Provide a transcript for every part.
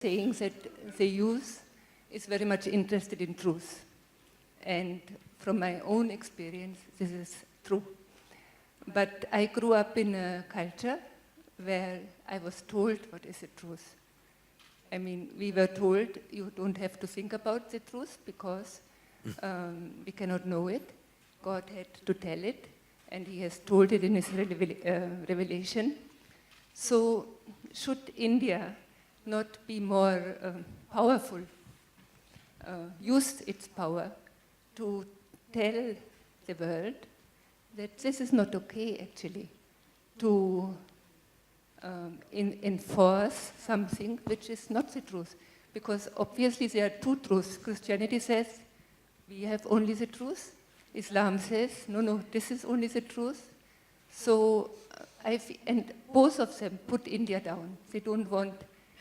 sayings that they use is very much interested in truth. And from my own experience, this is true. But I grew up in a culture where I was told what is the truth. I mean, we were told you don't have to think about the truth because we cannot know it. God had to tell it, and he has told it in his revelation. So should India not be more powerful, use its power to tell the world that this is not okay, actually, to enforce something which is not the truth? Because obviously there are two truths. Christianity says we have only the truth. Islam says, no, this is only the truth. So, and both of them put India down. They don't want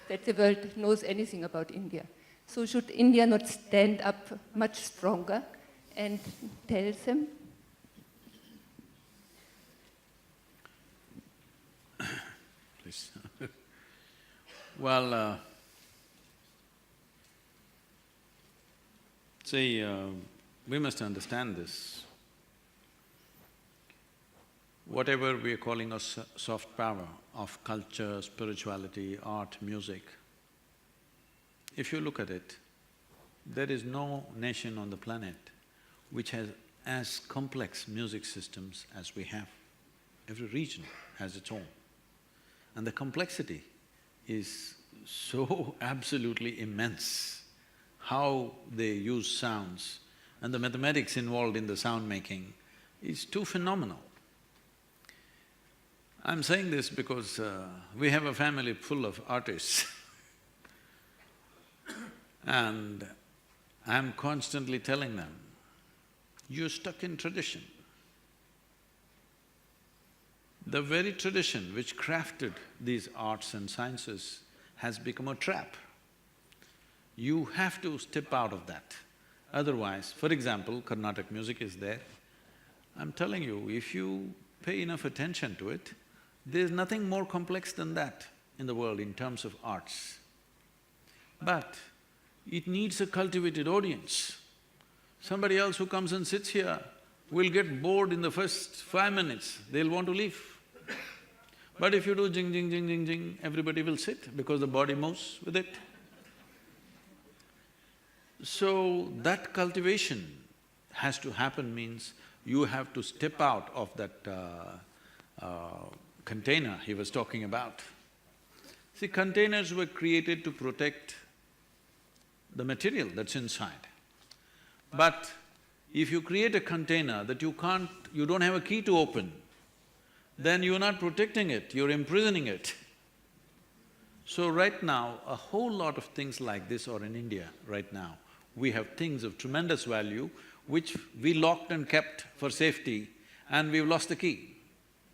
that the world knows anything about India. So should India not stand up much stronger and tell them? Please. Well, see, we must understand this. Whatever we are calling a soft power of culture, spirituality, art, music, if you look at it, there is no nation on the planet which has as complex music systems as we have. Every region has its own. And the complexity is so absolutely immense, how they use sounds and the mathematics involved in the sound making is too phenomenal. I'm saying this because we have a family full of artists and I'm constantly telling them, you're stuck in tradition. The very tradition which crafted these arts and sciences has become a trap. You have to step out of that. Otherwise, for example, Carnatic music is there. I'm telling you, if you pay enough attention to it, there's nothing more complex than that in the world in terms of arts. But it needs a cultivated audience. Somebody else who comes and sits here will get bored in the first 5 minutes, they'll want to leave. But if you do jing, jing, jing, jing, jing, everybody will sit because the body moves with it. So that cultivation has to happen means you have to step out of that container he was talking about. See, containers were created to protect the material that's inside. But if you create a container that you don't have a key to open, then you're not protecting it, you're imprisoning it. So right now, a whole lot of things like this are in India right now. We have things of tremendous value which we locked and kept for safety and we've lost the key.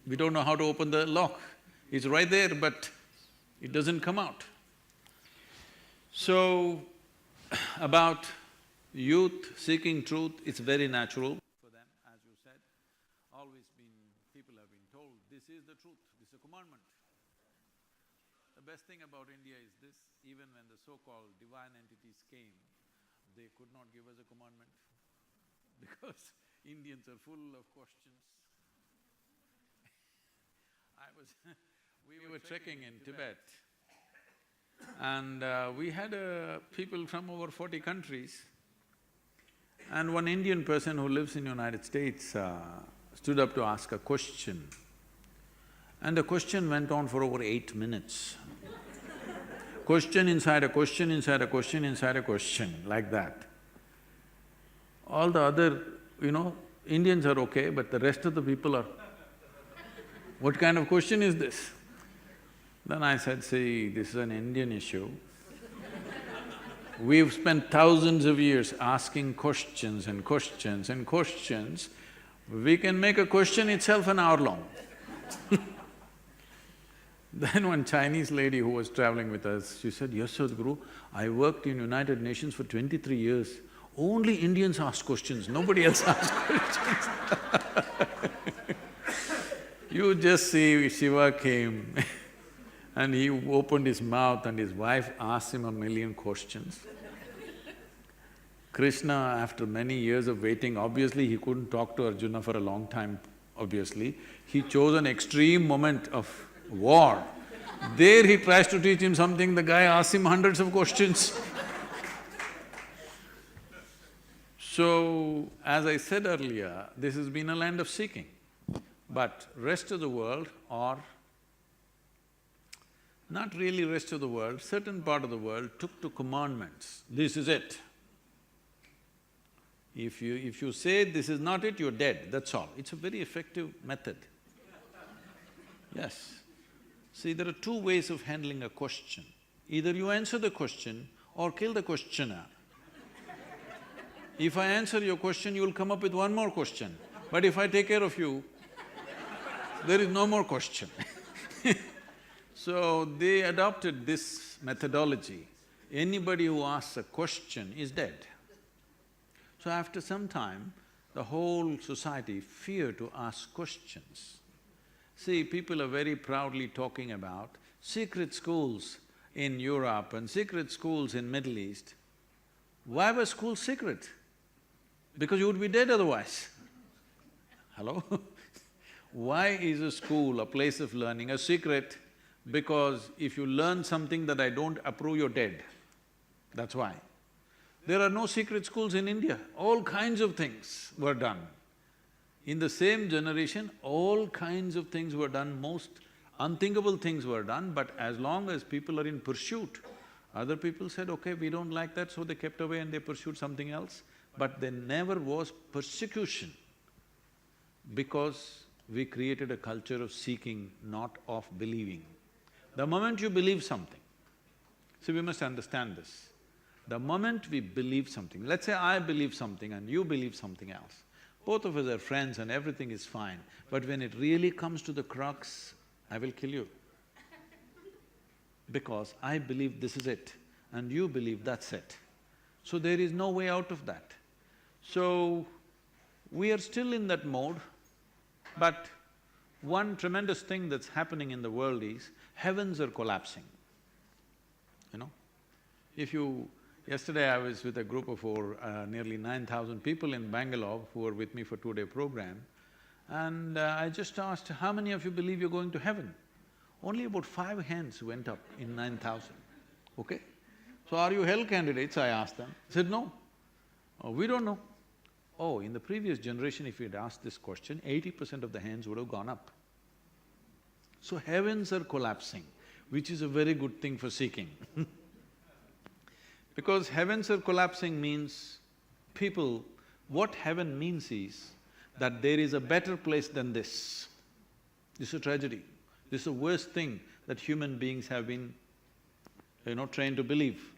We don't know how to open the lock. It's right there, but it doesn't come out. So, about youth seeking truth, it's very natural for them, as you said. People have been told, this is the truth, this is a commandment. The best thing about India is this, even when the so-called divine entities came, they could not give us a commandment because Indians are full of questions. We were trekking in Tibet and we had people from over 40 countries and one Indian person who lives in United States stood up to ask a question and the question went on for over 8 minutes. Question inside a question, inside a question, inside a question, like that. All the other, Indians are okay, but the rest of the people are, what kind of question is this? Then I said, see, this is an Indian issue. We've spent thousands of years asking questions and questions and questions. We can make a question itself an hour long. Then one Chinese lady who was traveling with us, she said, yes, Sadhguru, I worked in United Nations for 23 years. Only Indians ask questions, nobody else asks questions. You just see Shiva came And he opened his mouth and his wife asked him a million questions. Krishna, after many years of waiting, obviously he couldn't talk to Arjuna for a long time, obviously. He chose an extreme moment of war. There he tries to teach him something, the guy asks him hundreds of questions. So, as I said earlier, this has been a land of seeking. But rest of the world, or not really rest of the world, certain part of the world took to commandments. This is it. If you say this is not it, you're dead, that's all. It's a very effective method. Yes. See, there are two ways of handling a question. Either you answer the question or kill the questioner. If I answer your question, you'll come up with one more question. But if I take care of you, there is no more question. So they adopted this methodology. Anybody who asks a question is dead. So after some time, the whole society feared to ask questions. See, people are very proudly talking about secret schools in Europe and secret schools in Middle East. Why were schools secret? Because you would be dead otherwise. Hello? Why is a school, a place of learning, a secret? Because if you learn something that I don't approve, you're dead. That's why. There are no secret schools in India. All kinds of things were done. In the same generation, all kinds of things were done, most unthinkable things were done, but as long as people are in pursuit, other people said, okay, we don't like that, so they kept away and they pursued something else. But there never was persecution because we created a culture of seeking, not of believing. The moment you believe something, see, we must understand this. The moment we believe something, let's say I believe something and you believe something else, both of us are friends and everything is fine, but when it really comes to the crux, I will kill you. Because I believe this is it and you believe that's it. So there is no way out of that. So, we are still in that mode, but one tremendous thing that's happening in the world is heavens are collapsing, you know. Yesterday I was with a group of nearly 9,000 people in Bangalore who were with me for 2-day program, and I just asked, how many of you believe you're going to heaven? Only about 5 hands went up in 9,000, okay? So, are you hell candidates, I asked them. They said, no. Oh, we don't know. Oh, in the previous generation, if you'd asked this question, 80% of the hands would have gone up. So heavens are collapsing, which is a very good thing for seeking. Because heavens are collapsing means people… what heaven means is that there is a better place than this. This is a tragedy. This is the worst thing that human beings have been, trained to believe.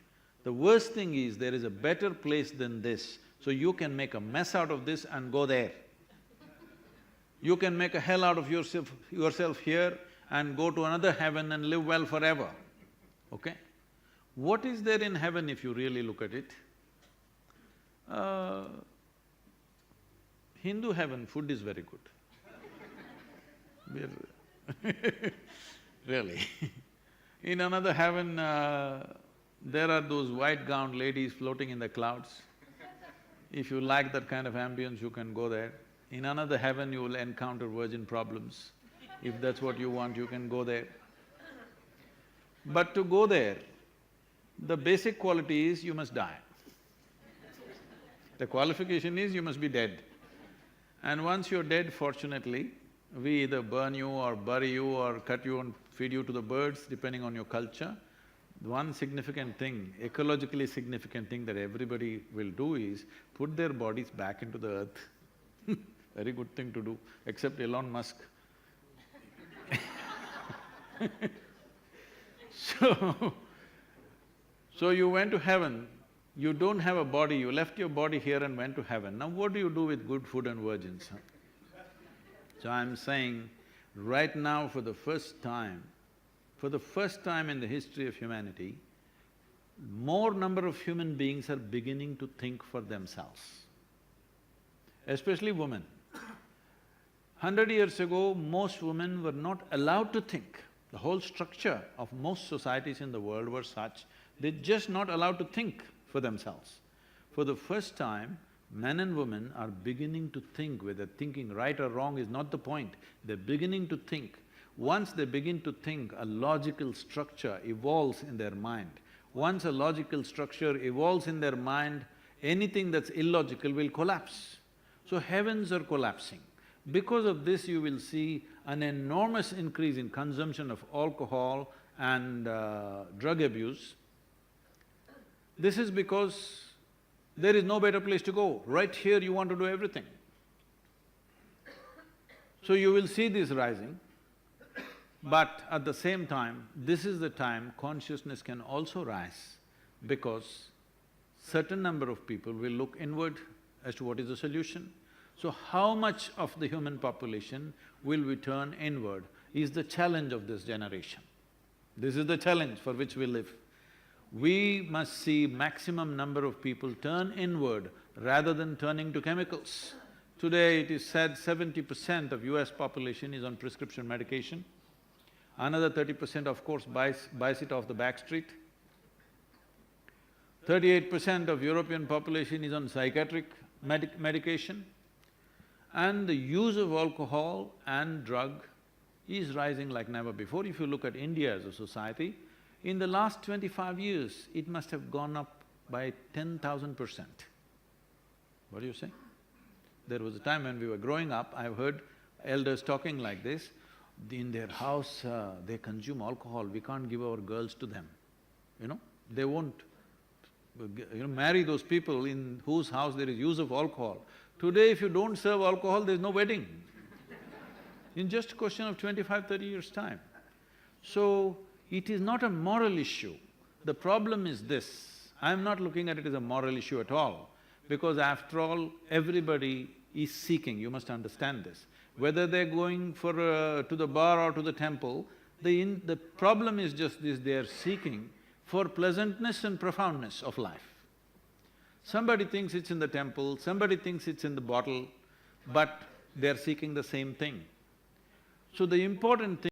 The worst thing is there is a better place than this. So you can make a mess out of this and go there. You can make a hell out of yourself here and go to another heaven and live well forever, okay? What is there in heaven if you really look at it? Hindu heaven, food is very good. Really. In another heaven, there are those white-gowned ladies floating in the clouds. If you like that kind of ambience, you can go there. In another heaven, you will encounter virgin problems. If that's what you want, you can go there. But to go there, the basic quality is you must die. The qualification is you must be dead. And once you're dead, fortunately, we either burn you or bury you or cut you and feed you to the birds, depending on your culture. One significant thing, ecologically significant thing that everybody will do is put their bodies back into the earth. Very good thing to do, except Elon Musk. So you went to heaven, you don't have a body, you left your body here and went to heaven. Now what do you do with good food and virgins? So I'm saying, right now for the first time in the history of humanity, more number of human beings are beginning to think for themselves, especially women. 100 years ago, most women were not allowed to think The whole structure of most societies in the world were such, they're just not allowed to think for themselves. For the first time, men and women are beginning to think. Whether thinking right or wrong is not the point, they're beginning to think. Once they begin to think, a logical structure evolves in their mind. Once a logical structure evolves in their mind, anything that's illogical will collapse. So heavens are collapsing. Because of this, you will see an enormous increase in consumption of alcohol and drug abuse. This is because there is no better place to go. Right here you want to do everything. So you will see this rising, but at the same time, this is the time consciousness can also rise, because certain number of people will look inward as to what is the solution. So how much of the human population will we turn inward is the challenge of this generation. This is the challenge for which we live. We must see maximum number of people turn inward rather than turning to chemicals. Today it is said 70% of US population is on prescription medication. Another 30% of course buys it off the back street. 38% of European population is on psychiatric medication. And the use of alcohol and drug is rising like never before. If you look at India as a society, in the last 25 years, it must have gone up by 10,000%. What do you say? There was a time when we were growing up, I've heard elders talking like this, in their house, they consume alcohol, we can't give our girls to them, you know? They won't marry those people in whose house there is use of alcohol. Today, if you don't serve alcohol, there's no wedding. In just a question of 25–30 years' time. So, it is not a moral issue. The problem is this, I'm not looking at it as a moral issue at all, because after all, everybody is seeking, you must understand this. Whether they're going for to the bar or to the temple, the problem is just this, they are seeking for pleasantness and profoundness of life. Somebody thinks it's in the temple, somebody thinks it's in the bottle, but they're seeking the same thing. So the important thing